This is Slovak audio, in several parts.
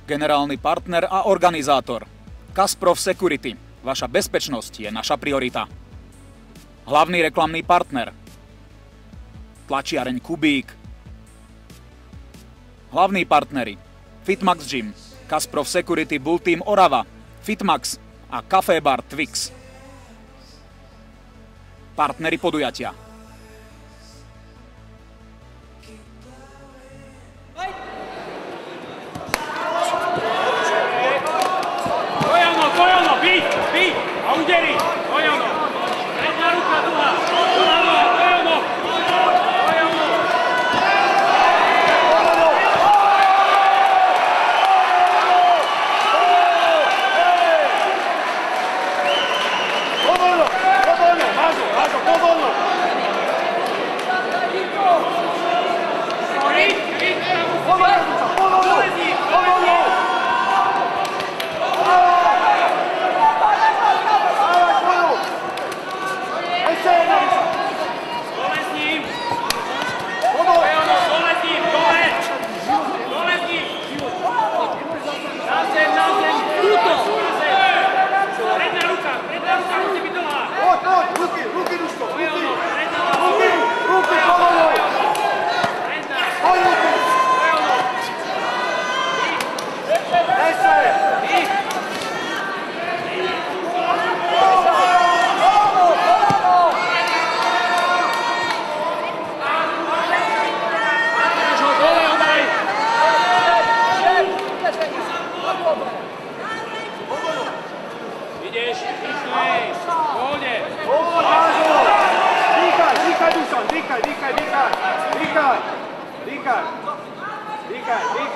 Generálny partner a organizátor. Kasprov Security. Vaša bezpečnosť je naša priorita. Hlavný reklamný partner. Tlačiareň Kubík. Hlavní partneri. Fitmax Gym, Kasprov Security Bull Team Orava, Fitmax a Café Bar Twix. Partneri podujatia. Dojano, byť a uderi, Dojano. Jedna ruka, druhá, Dojano.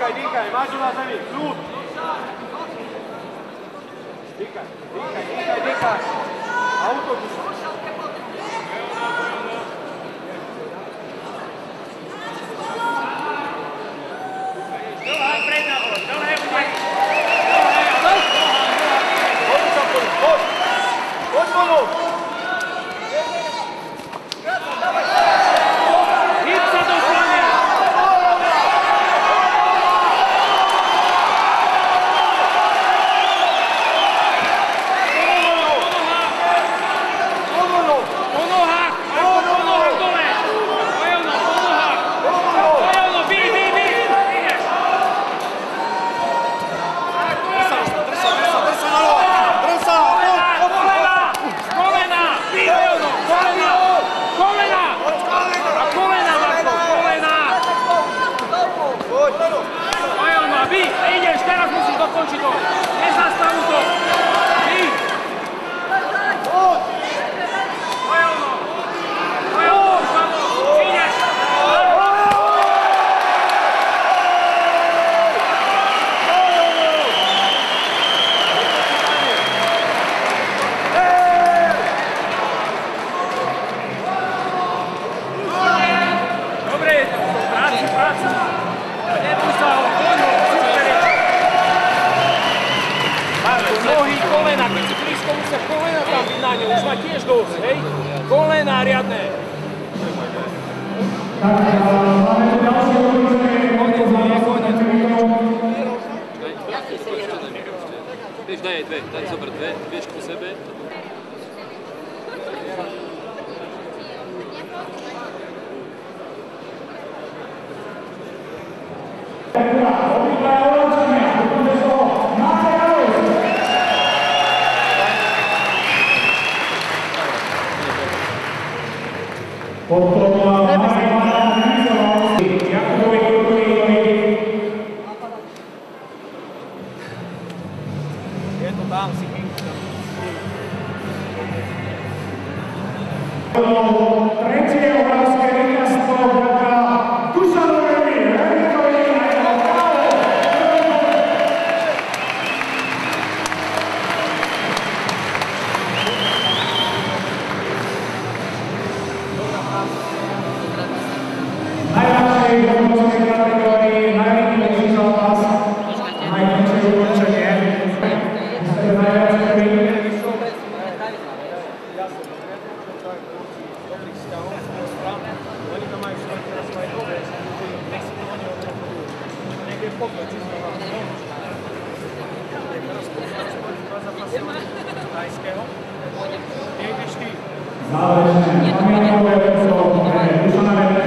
Dýkaj, máš ho na zemi, kľud. Dýkaj. A útoky sa. Poď spolu. Ideš, teraz musíš dokončiť to. Nezastavu to. Ideš. Dobre, prácu. Neboj sa ho. Nohy, kolena, keď si blízko, musia kolena tam byť na ňu, už má tiež dosť, hej? Kolena riadne. Vieš, daj dve, zober dve, vieš ku sebe. Je to tam, si tretie obrovské víťazstvo vďaka Dušanovi Revikovi a jeho práve. Najľahšej obrovskej kategórii, najvýznamnejší zápas, najväčšie ukončenie. Zajského. Nejdeš ty. Záverečné pamiatkové so Dušana